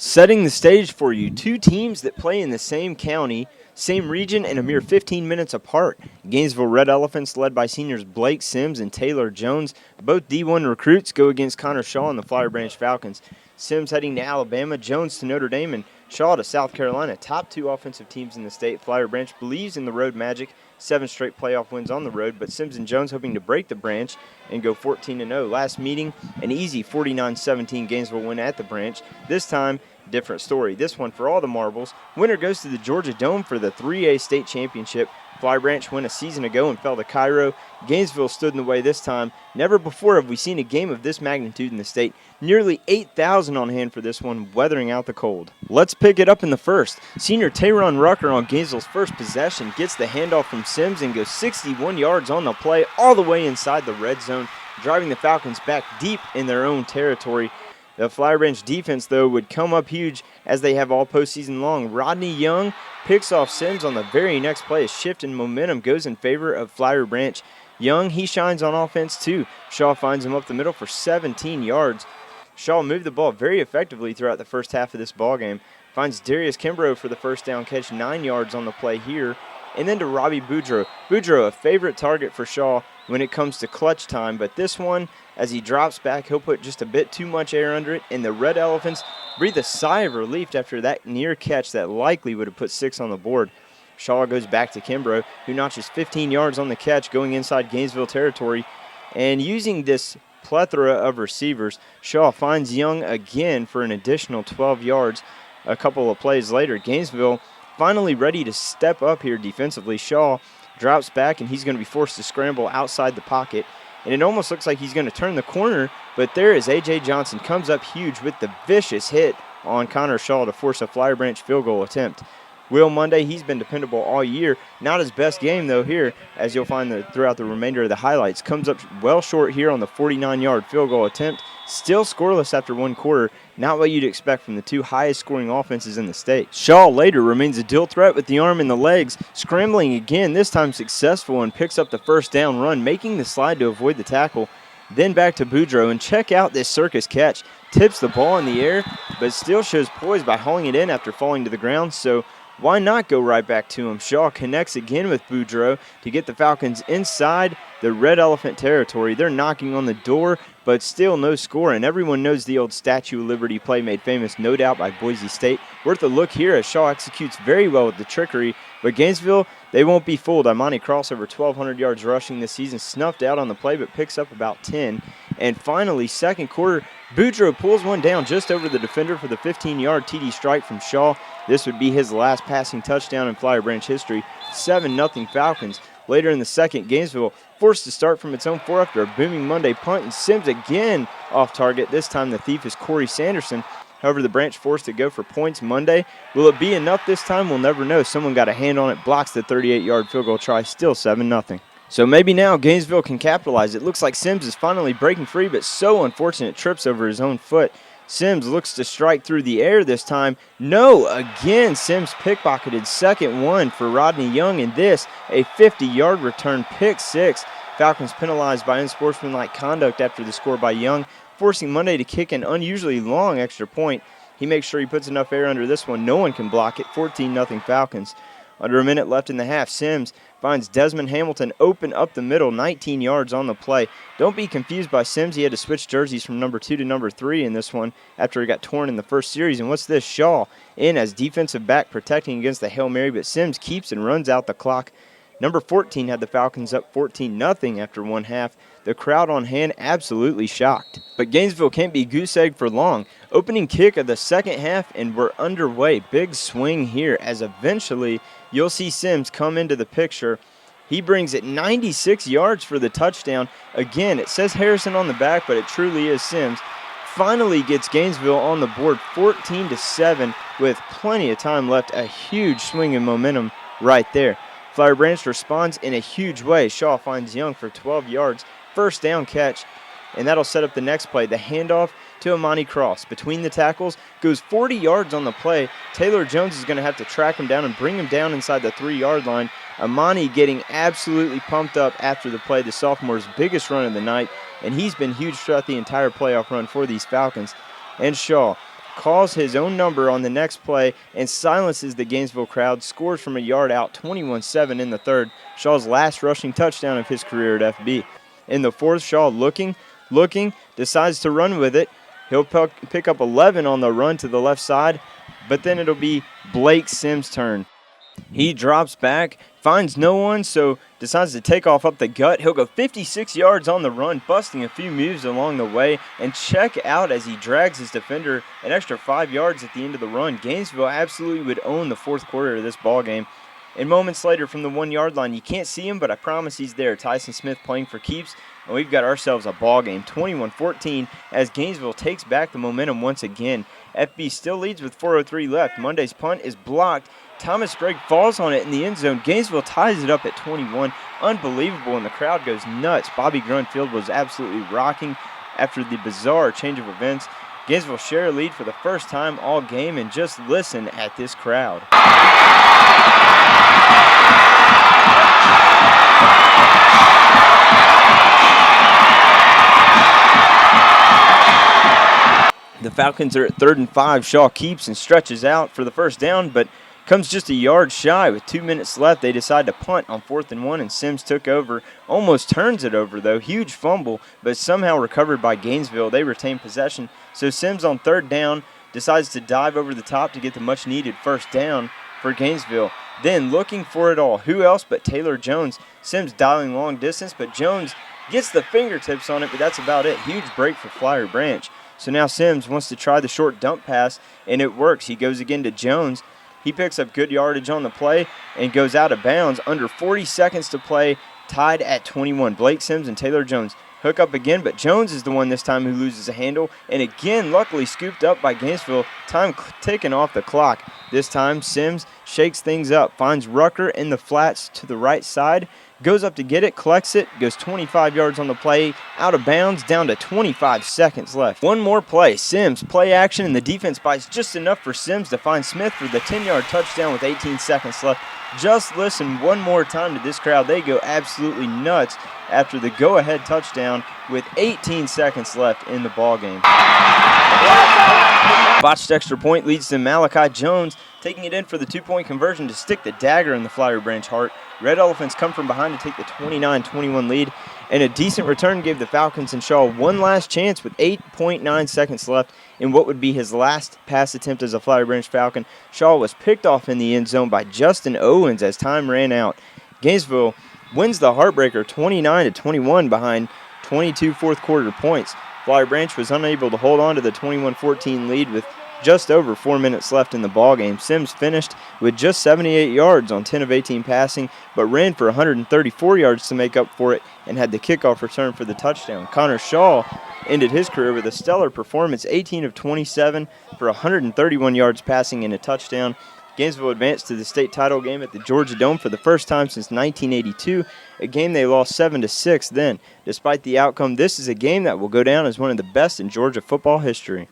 Setting the stage for you, two teams that play in the same county, same region, and a mere 15 minutes apart. Gainesville Red Elephants, led by seniors Blake Sims and Tai-ler Jones, both D1 recruits, go against Connor Shaw and the Flowery Branch Falcons. Sims heading to Alabama, Jones to Notre Dame, and Shaw to South Carolina. Top two offensive teams in the state. Flowery Branch believes in the road magic. 7 straight playoff wins on the road, but Sims and Jones hoping to break the branch and go 14-0. Last meeting, an easy 49-17 Gainesville win at the branch. This time, different story. This one for all the marbles. Winner goes to the Georgia Dome for the 3A State Championship. Flowery Branch won a season ago and fell to Cairo. Gainesville stood in the way this time. Never before have we seen a game of this magnitude in the state. Nearly 8,000 on hand for this one, weathering out the cold. Let's pick it up in the first. Senior Tayron Rucker on Gainesville's first possession gets the handoff from Sims and goes 61 yards on the play all the way inside the red zone, driving the Falcons back deep in their own territory. The Flowery Branch defense, though, would come up huge as they have all postseason long. Rodney Young picks off Sims on the very next play. A shift in momentum goes in favor of Flowery Branch. Young, he shines on offense, too. Shaw finds him up the middle for 17 yards. Shaw moved the ball very effectively throughout the first half of this ballgame. Finds Darius Kimbrough for the first down catch, 9 yards on the play here. And then to Robbie Boudreaux. Boudreaux, a favorite target for Shaw when it comes to clutch time, but this one, as he drops back, he'll put just a bit too much air under it, and the Red Elephants breathe a sigh of relief after that near catch that likely would have put 6 on the board. Shaw goes back to Kimbrough, who notches 15 yards on the catch going inside Gainesville territory. And using this plethora of receivers, Shaw finds Young again for an additional 12 yards. A couple of plays later, Gainesville finally ready to step up here defensively. Shaw drops back, and he's going to be forced to scramble outside the pocket. And it almost looks like he's going to turn the corner, but there is A.J. Johnson, comes up huge with the vicious hit on Connor Shaw to force a Flowery Branch field goal attempt. Will Monday, he's been dependable all year. Not his best game, though, here, as you'll find throughout the remainder of the highlights. Comes up well short here on the 49-yard field goal attempt. Still scoreless after one quarter. Not what you'd expect from the two highest-scoring offenses in the state. Shaw later remains a dual threat with the arm and the legs. Scrambling again, this time successful, and picks up the first down run, making the slide to avoid the tackle. Then back to Boudreaux, and check out this circus catch. Tips the ball in the air, but still shows poise by hauling it in after falling to the ground, so why not go right back to him? Shaw connects again with Boudreaux to get the Falcons inside the Red Elephant territory. They're knocking on the door, but still no score, and everyone knows the old Statue of Liberty play made famous, no doubt, by Boise State. Worth a look here as Shaw executes very well with the trickery, but Gainesville, they won't be fooled. Imani Cross over 1,200 yards rushing this season, snuffed out on the play, but picks up about 10. And finally, second quarter, Boudreaux pulls one down just over the defender for the 15-yard TD strike from Shaw. This would be his last passing touchdown in Flowery Branch history. 7-0 Falcons. Later in the second, Gainesville forced to start from its own 4 after a booming Monday punt, and Sims again off target. This time the thief is Corey Sanderson. However, the Branch forced to go for points Monday. Will it be enough this time? We'll never know. Someone got a hand on it, blocks the 38-yard field goal try, still 7-0. So maybe now Gainesville can capitalize. It looks like Sims is finally breaking free, but so unfortunate, trips over his own foot. Sims looks to strike through the air this time. No, again, Sims pickpocketed. Second one for Rodney Young, and this, a 50-yard return, pick 6. Falcons penalized by unsportsmanlike conduct after the score by Young, forcing Monday to kick an unusually long extra point. He makes sure he puts enough air under this one. No one can block it. 14-0 Falcons. Under a minute left in the half, Sims finds Desmond Hamilton open up the middle, 19 yards on the play. Don't be confused by Sims. He had to switch jerseys from number 2 to number 3 in this one after he got torn in the first series. And what's this? Shaw in as defensive back protecting against the Hail Mary, but Sims keeps and runs out the clock. Number 14 had the Falcons up 14-0 after one half. The crowd on hand absolutely shocked. But Gainesville can't be goose-egged for long. Opening kick of the second half, and we're underway. Big swing here as eventually you'll see Sims come into the picture. He brings it 96 yards for the touchdown. Again, it says Harrison on the back, but it truly is Sims. Finally gets Gainesville on the board 14-7 with plenty of time left. A huge swing in momentum right there. Flowery Branch responds in a huge way. Shaw finds Young for 12 yards. First down catch, and that'll set up the next play. The handoff to Imani Cross. Between the tackles, goes 40 yards on the play. Tai-ler Jones is going to have to track him down and bring him down inside the 3-yard line. Imani getting absolutely pumped up after the play, the sophomore's biggest run of the night, and he's been huge throughout the entire playoff run for these Falcons. And Shaw calls his own number on the next play and silences the Gainesville crowd, scores from a yard out 21-7 in the third, Shaw's last rushing touchdown of his career at FB. In the fourth, Shaw looking, decides to run with it. He'll pick up 11 on the run to the left side, but then it'll be Blake Sims' turn. He drops back, finds no one, so decides to take off up the gut. He'll go 56 yards on the run, busting a few moves along the way, and check out as he drags his defender an extra 5 yards at the end of the run. Gainesville absolutely would own the fourth quarter of this ball game. And moments later from the 1 yard line, you can't see him, but I promise he's there. Tyson Smith playing for keeps, and we've got ourselves a ball game, 21-14, as Gainesville takes back the momentum once again. FB still leads with 4:03 left. Monday's punt is blocked. Thomas Sprague falls on it in the end zone. Gainesville ties it up at 21. Unbelievable, and the crowd goes nuts. Bobby Grunfield was absolutely rocking after the bizarre change of events. Gainesville share a lead for the first time all game, and just listen at this crowd. The Falcons are at 3rd and 5. Shaw keeps and stretches out for the first down, but comes just a yard shy. With 2 minutes left, they decide to punt on 4th and 1, and Sims took over. Almost turns it over, though. Huge fumble, but somehow recovered by Gainesville. They retain possession. So Sims on 3rd down decides to dive over the top to get the much-needed first down for Gainesville. Then looking for it all. Who else but Tai-ler Jones? Sims dialing long distance, but Jones gets the fingertips on it, but that's about it. Huge break for Flowery Branch. So now Sims wants to try the short dump pass, and it works. He goes again to Jones. He picks up good yardage on the play and goes out of bounds. Under 40 seconds to play, tied at 21. Blake Sims and Tai-ler Jones hook up again, but Jones is the one this time who loses a handle, and again luckily scooped up by Gainesville. Time ticking off the clock. This time Sims shakes things up, finds Rucker in the flats to the right side, goes up to get it, collects it, goes 25 yards on the play, out of bounds, down to 25 seconds left. One more play. Sims, play action, and the defense buys just enough for Sims to find Smith for the 10-yard touchdown with 18 seconds left. Just listen one more time to this crowd. They go absolutely nuts after the go-ahead touchdown with 18 seconds left in the ballgame. Botched extra point leads to Malachi Jones taking it in for the 2-point conversion to stick the dagger in the Flowery Branch heart. Red Elephants come from behind to take the 29-21 lead, and a decent return gave the Falcons and Shaw one last chance with 8.9 seconds left in what would be his last pass attempt as a Flowery Branch Falcon. Shaw was picked off in the end zone by Justin Owens as time ran out. Gainesville wins the heartbreaker 29-21 behind 22 fourth quarter points. Flowery Branch was unable to hold on to the 21-14 lead with just over 4 minutes left in the ballgame. Sims finished with just 78 yards on 10 of 18 passing, but ran for 134 yards to make up for it and had the kickoff return for the touchdown. Connor Shaw ended his career with a stellar performance, 18 of 27 for 131 yards passing and a touchdown. Gainesville advanced to the state title game at the Georgia Dome for the first time since 1982, a game they lost 7-6 then. Despite the outcome, this is a game that will go down as one of the best in Georgia football history.